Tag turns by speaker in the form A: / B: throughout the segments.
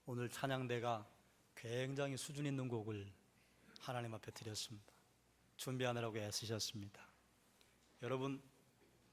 A: 오늘 찬양대가 굉장히 수준 있는 곡을 하나님 앞에 드렸습니다. 준비하느라고 애쓰셨습니다. 여러분,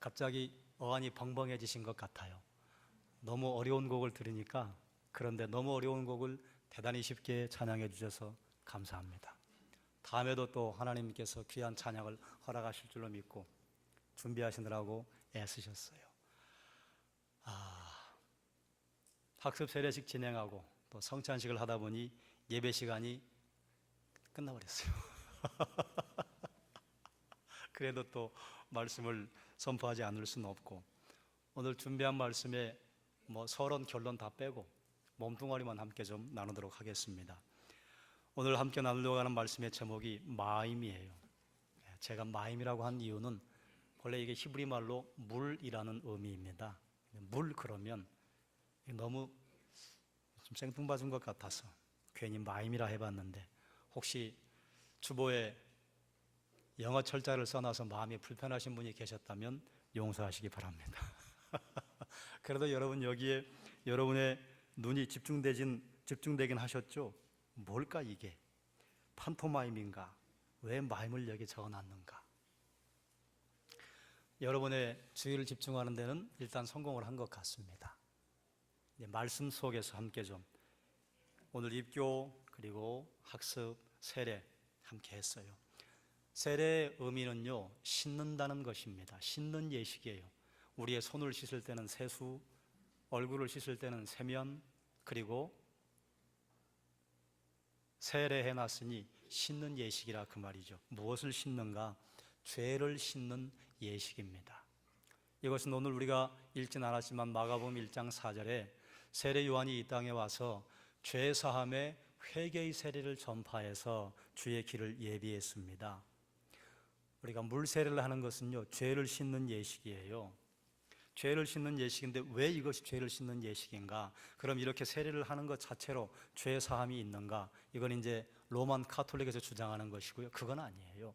A: 갑자기 어안이 벙벙해지신 것 같아요. 너무 어려운 곡을 들으니까. 그런데 너무 어려운 곡을 대단히 쉽게 찬양해 주셔서 감사합니다. 다음에도 또 하나님께서 귀한 찬양을 허락하실 줄로 믿고 준비하시느라고 애쓰셨어요. 학습 세례식 진행하고 또 성찬식을 하다 보니 예배 시간이 끝나버렸어요. 그래도 또 말씀을 선포하지 않을 수는 없고, 오늘 준비한 말씀에 서론 결론 다 빼고 몸뚱아리만 함께 좀 나누도록 하겠습니다. 오늘 함께 나누려고 하는 말씀의 제목이 마임이에요. 제가 마임이라고 한 이유는 원래 이게 히브리 말로 물이라는 의미입니다. 물 그러면 너무 좀 생뚱맞은 것 같아서 괜히 마임이라 해봤는데, 혹시 주보에 영어 철자를 써놔서 마음이 불편하신 분이 계셨다면 용서하시기 바랍니다. 그래도 여러분, 여기에 여러분의 눈이 집중되긴 하셨죠? 뭘까 이게? 판토마임인가? 왜 마임을 여기 적어놨는가? 여러분의 주의를 집중하는 데는 일단 성공을 한 것 같습니다. 말씀 속에서 함께 좀 오늘 입교 그리고 학습 세례 함께 했어요. 세례의 의미는요, 씻는다는 것입니다. 씻는 예식이에요. 우리의 손을 씻을 때는 세수, 얼굴을 씻을 때는 세면, 그리고 세례해놨으니 씻는 예식이라 그 말이죠. 무엇을 씻는가? 죄를 씻는 예식입니다. 이것은 오늘 우리가 읽진 않았지만 마가복음 1장 4절에 세례 요한이 이 땅에 와서 죄 사함의 회개의 세례를 전파해서 주의 길을 예비했습니다. 우리가 물 세례를 하는 것은요, 죄를 씻는 예식이에요. 죄를 씻는 예식인데 왜 이것이 죄를 씻는 예식인가? 그럼 이렇게 세례를 하는 것 자체로 죄 사함이 있는가? 이건 이제 로만 카톨릭에서 주장하는 것이고요. 그건 아니에요.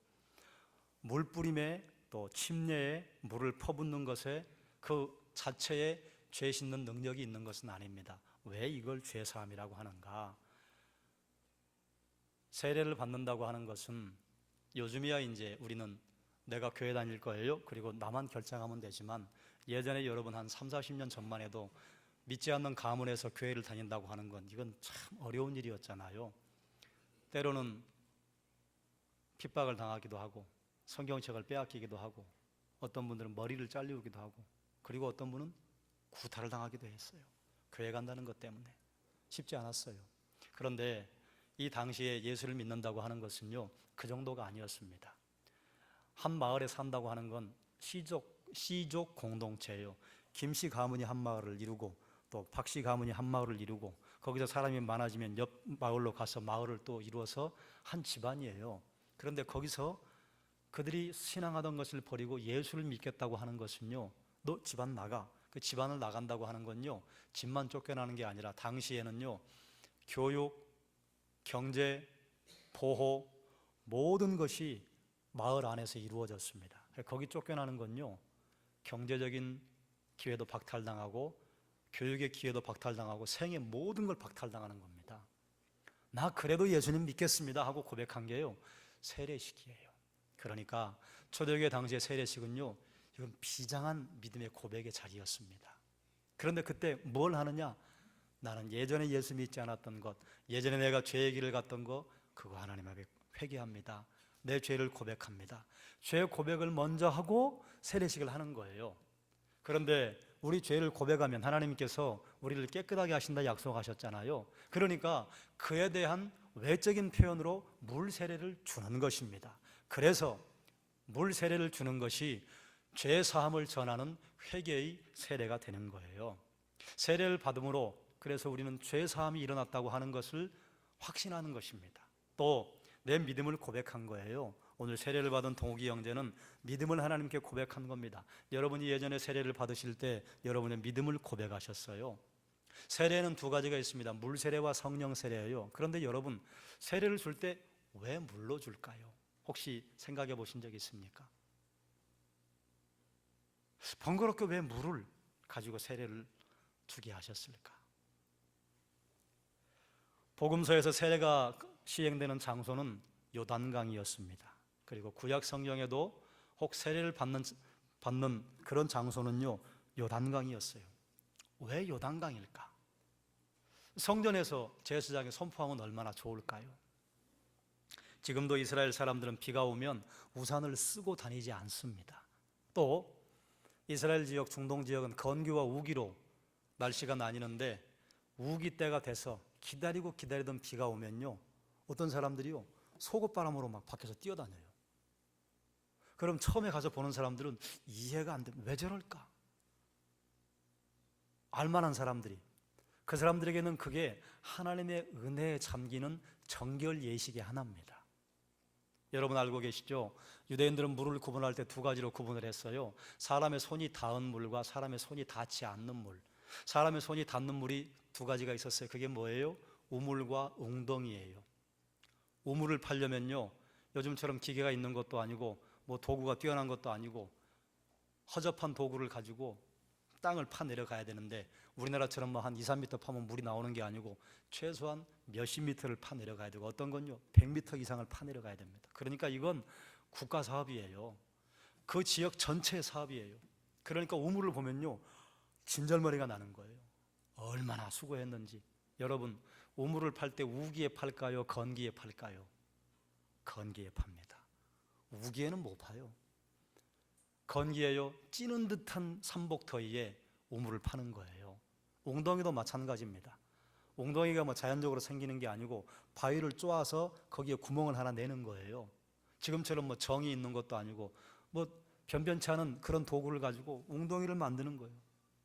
A: 물 뿌림에 또 침례에 물을 퍼붓는 것에 그 자체에 죄 씻는 능력이 있는 것은 아닙니다. 왜 이걸 죄 사함이라고 하는가? 세례를 받는다고 하는 것은 요즘이야 이제 우리는 내가 교회 다닐 거예요, 그리고 나만 결정하면 되지만, 예전에 여러분 한 3, 40년 전만 해도 믿지 않는 가문에서 교회를 다닌다고 하는 건 이건 참 어려운 일이었잖아요. 때로는 핍박을 당하기도 하고 성경책을 빼앗기기도 하고 어떤 분들은 머리를 잘리우기도 하고, 그리고 어떤 분은 구타를 당하기도 했어요. 교회 간다는 것 때문에 쉽지 않았어요. 그런데 이 당시에 예수를 믿는다고 하는 것은요, 그 정도가 아니었습니다. 한 마을에 산다고 하는 건 씨족 공동체예요. 김씨 가문이 한 마을을 이루고 또 박씨 가문이 한 마을을 이루고, 거기서 사람이 많아지면 옆 마을로 가서 마을을 또 이루어서 한 집안이에요. 그런데 거기서 그들이 신앙하던 것을 버리고 예수를 믿겠다고 하는 것은요, 너 집안 나가. 그 집안을 나간다고 하는 건요, 집만 쫓겨나는 게 아니라 당시에는요, 교육, 경제, 보호, 모든 것이 마을 안에서 이루어졌습니다. 거기 쫓겨나는 건요, 경제적인 기회도 박탈당하고 교육의 기회도 박탈당하고 생의 모든 걸 박탈당하는 겁니다. 나 그래도 예수님 믿겠습니다 하고 고백한 게요, 세례식이에요. 그러니까 초대교회 당시의 세례식은요, 이건 비장한 믿음의 고백의 자리였습니다. 그런데 그때 뭘 하느냐? 나는 예전에 예수 믿지 않았던 것, 예전에 내가 죄의 길을 갔던 거, 그거 하나님 앞에 회개합니다. 내 죄를 고백합니다. 죄 고백을 먼저 하고 세례식을 하는 거예요. 그런데 우리 죄를 고백하면 하나님께서 우리를 깨끗하게 하신다 약속하셨잖아요. 그러니까 그에 대한 외적인 표현으로 물 세례를 주는 것입니다. 그래서 물 세례를 주는 것이 죄 사함을 전하는 회개의 세례가 되는 거예요. 세례를 받음으로 그래서 우리는 죄 사함이 일어났다고 하는 것을 확신하는 것입니다. 또 내 믿음을 고백한 거예요. 오늘 세례를 받은 동욱이 형제는 믿음을 하나님께 고백한 겁니다. 여러분이 예전에 세례를 받으실 때 여러분의 믿음을 고백하셨어요. 세례는 두 가지가 있습니다. 물 세례와 성령 세례예요. 그런데 여러분, 세례를 줄 때 왜 물로 줄까요? 혹시 생각해 보신 적 있습니까? 번거롭게 왜 물을 가지고 세례를 주게 하셨을까? 복음서에서 세례가 시행되는 장소는 요단강이었습니다. 그리고 구약 성경에도 혹 세례를 받는 그런 장소는요, 요단강이었어요. 왜 요단강일까? 성전에서 제사장이 선포하면 얼마나 좋을까요? 지금도 이스라엘 사람들은 비가 오면 우산을 쓰고 다니지 않습니다. 또 이스라엘 지역, 중동 지역은 건기와 우기로 날씨가 나뉘는데 우기 때가 돼서 기다리던 비가 오면요, 어떤 사람들이요 속옷바람으로 막 밖에서 뛰어다녀요. 그럼 처음에 가서 보는 사람들은 이해가 안 됩니다. 왜 저럴까? 알만한 사람들이, 그 사람들에게는 그게 하나님의 은혜에 잠기는 정결 예식의 하나입니다. 여러분 알고 계시죠? 유대인들은 물을 구분할 때 두 가지로 구분을 했어요. 사람의 손이 닿은 물과 사람의 손이 닿지 않는 물. 사람의 손이 닿는 물이 두 가지가 있었어요. 그게 뭐예요? 우물과 웅덩이예요. 우물을 파려면요, 요즘처럼 기계가 있는 것도 아니고 뭐 도구가 뛰어난 것도 아니고 허접한 도구를 가지고 땅을 파 내려가야 되는데, 우리나라처럼 뭐 한 2, 3m 파면 물이 나오는 게 아니고 최소한 몇십 미터를 파 내려가야 되고 어떤 건요 100m 이상을 파 내려가야 됩니다. 그러니까 이건 국가 사업이에요. 그 지역 전체의 사업이에요. 그러니까 우물을 보면요 진절머리가 나는 거예요. 얼마나 수고했는지. 여러분, 우물을 팔 때 우기에 팔까요? 건기에 팔까요? 건기에 팝니다. 우기에는 못 파요. 건기에요 찌는 듯한 삼복더위에 우물을 파는 거예요. 웅덩이도 마찬가지입니다. 웅덩이가 뭐 자연적으로 생기는 게 아니고 바위를 쪼아서 거기에 구멍을 하나 내는 거예요. 지금처럼 뭐 정이 있는 것도 아니고 뭐 변변치 않은 그런 도구를 가지고 웅덩이를 만드는 거예요.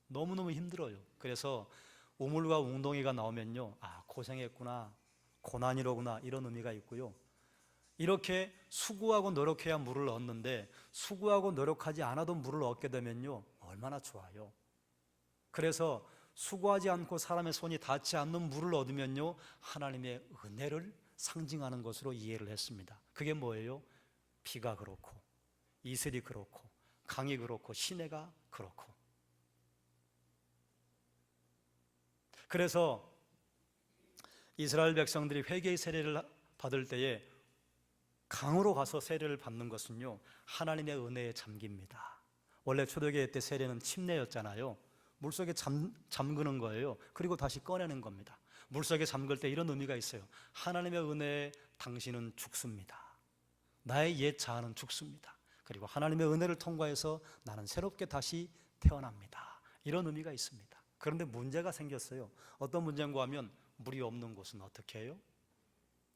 A: 너무너무 힘들어요. 그래서 우물과 웅덩이가 나오면요, 아, 고생했구나, 고난이로구나, 이런 의미가 있고요. 이렇게 수고하고 노력해야 물을 얻는데 수고하고 노력하지 않아도 물을 얻게 되면요 얼마나 좋아요. 그래서 수고하지 않고 사람의 손이 닿지 않는 물을 얻으면요 하나님의 은혜를 상징하는 것으로 이해를 했습니다. 그게 뭐예요? 비가 그렇고 이슬이 그렇고 강이 그렇고 시내가 그렇고. 그래서 이스라엘 백성들이 회개의 세례를 받을 때에 강으로 가서 세례를 받는 것은요 하나님의 은혜에 잠깁니다. 원래 초대교회 때 세례는 침례였잖아요. 물속에 잠그는 거예요. 그리고 다시 꺼내는 겁니다. 물속에 잠글 때 이런 의미가 있어요. 하나님의 은혜에 당신은 죽습니다. 나의 옛 자아는 죽습니다. 그리고 하나님의 은혜를 통과해서 나는 새롭게 다시 태어납니다. 이런 의미가 있습니다. 그런데 문제가 생겼어요. 어떤 문제인가 하면 물이 없는 곳은 어떻게 해요?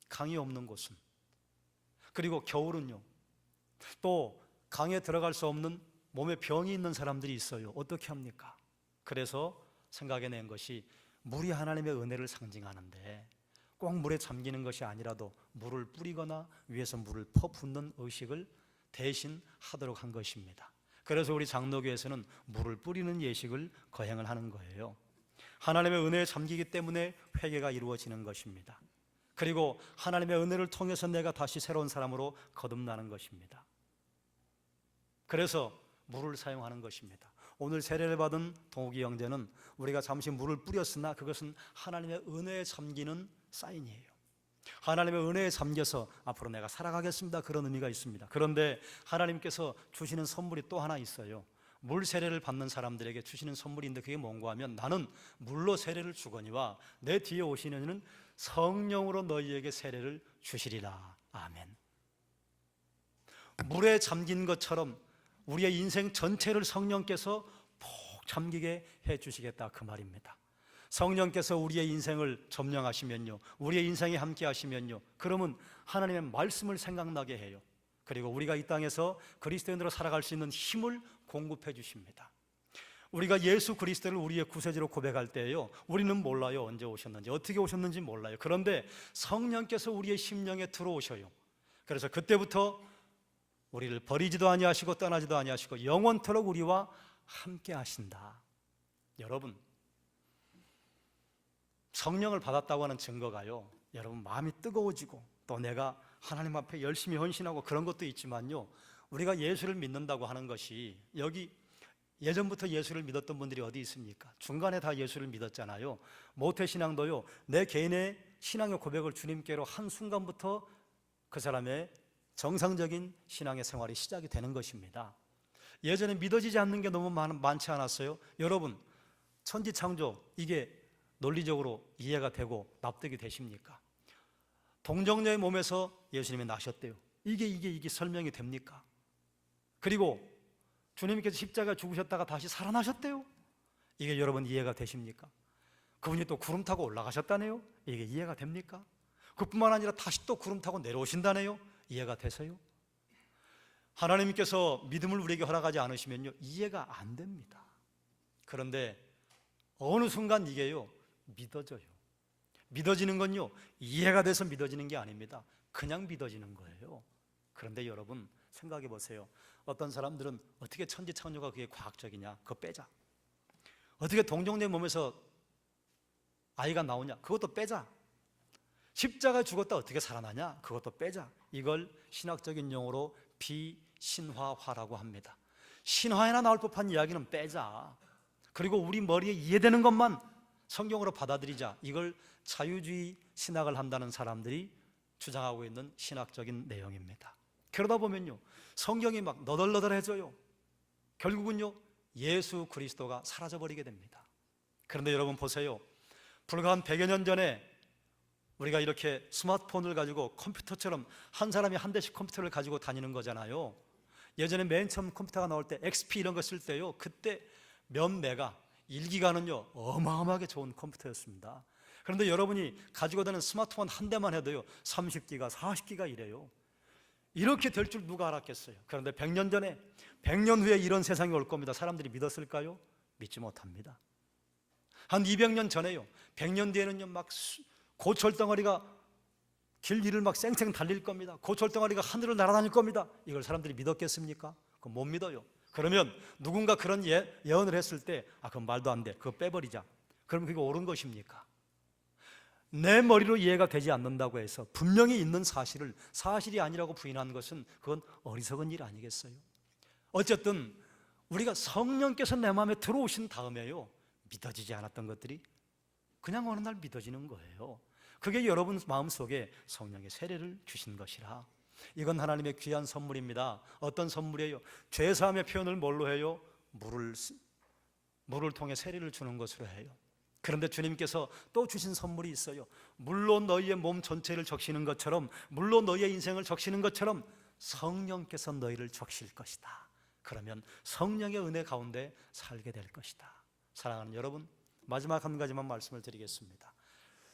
A: 강이 없는 곳은. 그리고 겨울은요, 또 강에 들어갈 수 없는 몸에 병이 있는 사람들이 있어요. 어떻게 합니까? 그래서 생각해낸 것이 물이 하나님의 은혜를 상징하는데 꼭 물에 잠기는 것이 아니라도 물을 뿌리거나 위에서 물을 퍼붓는 의식을 대신 하도록 한 것입니다. 그래서 우리 장로교에서는 물을 뿌리는 예식을 거행을 하는 거예요. 하나님의 은혜에 잠기기 때문에 회개가 이루어지는 것입니다. 그리고 하나님의 은혜를 통해서 내가 다시 새로운 사람으로 거듭나는 것입니다. 그래서 물을 사용하는 것입니다. 오늘 세례를 받은 동욱이 형제는 우리가 잠시 물을 뿌렸으나 그것은 하나님의 은혜에 잠기는 사인이에요. 하나님의 은혜에 잠겨서 앞으로 내가 살아가겠습니다, 그런 의미가 있습니다. 그런데 하나님께서 주시는 선물이 또 하나 있어요. 물 세례를 받는 사람들에게 주시는 선물인데 그게 뭔가 하면 나는 물로 세례를 주거니와 내 뒤에 오시는 이는 성령으로 너희에게 세례를 주시리라. 아멘. 물에 잠긴 것처럼 우리의 인생 전체를 성령께서 푹 잠기게 해 주시겠다, 그 말입니다. 성령께서 우리의 인생을 점령하시면요, 우리의 인생에 함께 하시면요, 그러면 하나님의 말씀을 생각나게 해요. 그리고 우리가 이 땅에서 그리스도인으로 살아갈 수 있는 힘을 공급해 주십니다. 우리가 예수 그리스도를 우리의 구세주로 고백할 때요, 우리는 몰라요. 언제 오셨는지, 어떻게 오셨는지 몰라요. 그런데 성령께서 우리의 심령에 들어오셔요. 그래서 그때부터 우리를 버리지도 아니하시고 떠나지도 아니하시고 영원토록 우리와 함께 하신다. 여러분, 성령을 받았다고 하는 증거가요, 여러분 마음이 뜨거워지고 또 내가 하나님 앞에 열심히 헌신하고 그런 것도 있지만요, 우리가 예수를 믿는다고 하는 것이, 여기 예전부터 예수를 믿었던 분들이 어디 있습니까? 중간에 다 예수를 믿었잖아요. 모태신앙도요, 내 개인의 신앙의 고백을 주님께로 한 순간부터 그 사람의 정상적인 신앙의 생활이 시작이 되는 것입니다. 예전에 믿어지지 않는 게 너무 많지 않았어요? 여러분, 천지창조 이게 논리적으로 이해가 되고 납득이 되십니까? 동정녀의 몸에서 예수님이 나셨대요. 이게 설명이 됩니까? 그리고 주님께서 십자가에 죽으셨다가 다시 살아나셨대요. 이게 여러분 이해가 되십니까? 그분이 또 구름 타고 올라가셨다네요. 이게 이해가 됩니까? 그뿐만 아니라 다시 또 구름 타고 내려오신다네요. 이해가 되세요? 하나님께서 믿음을 우리에게 허락하지 않으시면요, 이해가 안 됩니다. 그런데 어느 순간 이게요, 믿어져요. 믿어지는 건요, 이해가 돼서 믿어지는 게 아닙니다. 그냥 믿어지는 거예요. 그런데 여러분 생각해 보세요. 어떤 사람들은 어떻게 천지창조가 그게 과학적이냐? 그거 빼자. 어떻게 동정녀의 몸에서 아이가 나오냐? 그것도 빼자. 십자가에 죽었다 어떻게 살아나냐? 그것도 빼자. 이걸 신학적인 용어로 비신화화라고 합니다. 신화에나 나올 법한 이야기는 빼자. 그리고 우리 머리에 이해되는 것만 성경으로 받아들이자. 이걸 자유주의 신학을 한다는 사람들이 주장하고 있는 신학적인 내용입니다. 그러다 보면요, 성경이 막 너덜너덜해져요. 결국은요, 예수 그리스도가 사라져버리게 됩니다. 그런데 여러분 보세요. 불과 한 100여 년 전에 우리가 이렇게 스마트폰을 가지고 컴퓨터처럼 한 사람이 한 대씩 컴퓨터를 가지고 다니는 거잖아요. 예전에 맨 처음 컴퓨터가 나올 때 XP 이런 거 쓸 때요, 그때 몇 메가 1기가는요 어마어마하게 좋은 컴퓨터였습니다. 그런데 여러분이 가지고 다니는 스마트폰 한 대만 해도요 30기가 40기가 이래요. 이렇게 될 줄 누가 알았겠어요? 그런데 100년 전에 100년 후에 이런 세상이 올 겁니다. 사람들이 믿었을까요? 믿지 못합니다. 한 200년 전에요, 100년 뒤에는요 막 고철덩어리가 길 위를 막 쌩쌩 달릴 겁니다. 고철덩어리가 하늘을 날아다닐 겁니다. 이걸 사람들이 믿었겠습니까? 그거 못 믿어요. 그러면 누군가 그런 예언을 했을 때 그건 말도 안 돼, 그거 빼버리자. 그럼 그게 옳은 것입니까? 내 머리로 이해가 되지 않는다고 해서 분명히 있는 사실을 사실이 아니라고 부인하는 것은 그건 어리석은 일 아니겠어요? 어쨌든 우리가 성령께서 내 마음에 들어오신 다음에요, 믿어지지 않았던 것들이 그냥 어느 날 믿어지는 거예요. 그게 여러분 마음속에 성령의 세례를 주신 것이라. 이건 하나님의 귀한 선물입니다. 어떤 선물이에요? 죄사함의 표현을 뭘로 해요? 물을 통해 세례를 주는 것으로 해요. 그런데 주님께서 또 주신 선물이 있어요. 물로 너희의 몸 전체를 적시는 것처럼, 물로 너희의 인생을 적시는 것처럼 성령께서 너희를 적실 것이다. 그러면 성령의 은혜 가운데 살게 될 것이다. 사랑하는 여러분, 마지막 한 가지만 말씀을 드리겠습니다.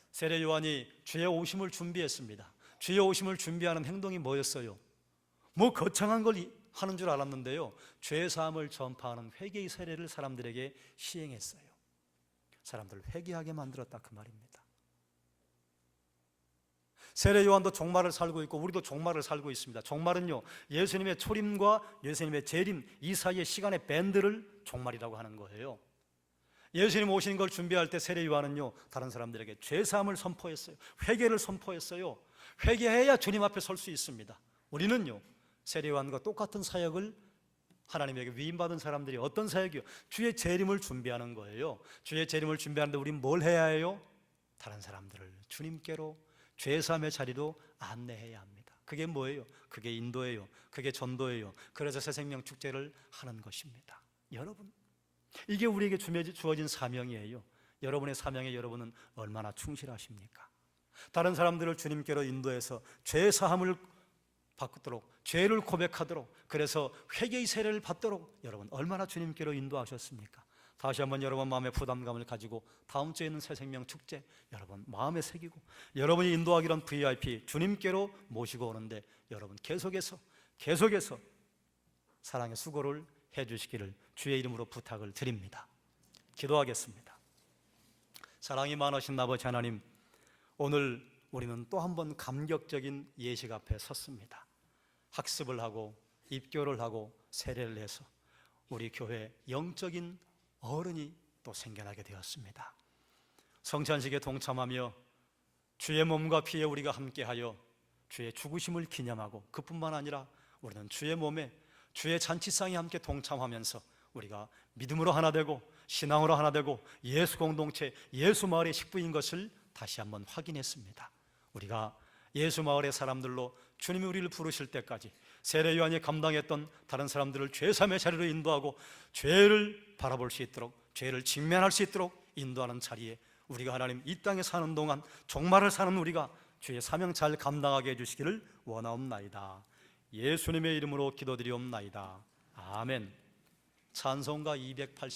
A: 세례 요한이 주의 오심을 준비했습니다. 주의 오심을 준비하는 행동이 뭐였어요? 뭐 거창한 걸 하는 줄 알았는데요, 죄 사함을 전파하는 회개의 세례를 사람들에게 시행했어요. 사람들을 회개하게 만들었다, 그 말입니다. 세례 요한도 종말을 살고 있고 우리도 종말을 살고 있습니다. 종말은요, 예수님의 초림과 예수님의 재림 이 사이의 시간의 밴드를 종말이라고 하는 거예요. 예수님 오시는 걸 준비할 때 세례 요한은요, 다른 사람들에게 죄사함을 선포했어요. 회개를 선포했어요. 회개해야 주님 앞에 설 수 있습니다. 우리는요, 세례 요한과 똑같은 사역을 하나님에게 위임받은 사람들이 어떤 사역이요? 주의 재림을 준비하는 거예요. 주의 재림을 준비하는데 우린 뭘 해야 해요? 다른 사람들을 주님께로 죄사함의 자리로 안내해야 합니다. 그게 뭐예요? 그게 인도예요. 그게 전도예요. 그래서 새생명 축제를 하는 것입니다. 여러분, 이게 우리에게 주어진 사명이에요. 여러분의 사명에 여러분은 얼마나 충실하십니까? 다른 사람들을 주님께로 인도해서 죄사함을 받도록, 죄를 고백하도록, 그래서 회개의 세례를 받도록 여러분 얼마나 주님께로 인도하셨습니까? 다시 한번 여러분 마음의 부담감을 가지고 다음 주에 있는 새생명 축제 여러분 마음에 새기고, 여러분이 인도하기로 VIP 주님께로 모시고 오는데 여러분 계속해서 사랑의 수고를 해주시기를 주의 이름으로 부탁을 드립니다. 기도하겠습니다. 사랑이 많으신 아버지 하나님, 오늘 우리는 또 한 번 감격적인 예식 앞에 섰습니다. 학습을 하고 입교를 하고 세례를 해서 우리 교회 영적인 어른이 또 생겨나게 되었습니다. 성찬식에 동참하며 주의 몸과 피에 우리가 함께하여 주의 죽으심을 기념하고, 그뿐만 아니라 우리는 주의 몸에 주의 잔치상에 함께 동참하면서 우리가 믿음으로 하나 되고 신앙으로 하나 되고 예수 공동체, 예수 마을의 식구인 것을 다시 한번 확인했습니다. 우리가 예수 마을의 사람들로 주님이 우리를 부르실 때까지 세례 요한이 감당했던 다른 사람들을 죄사함의 자리로 인도하고 죄를 바라볼 수 있도록, 죄를 직면할 수 있도록 인도하는 자리에 우리가 하나님 이 땅에 사는 동안 종말을 사는 우리가 주의 사명 잘 감당하게 해주시기를 원하옵나이다. 예수님의 이름으로 기도드리옵나이다. 아멘. 찬송가 280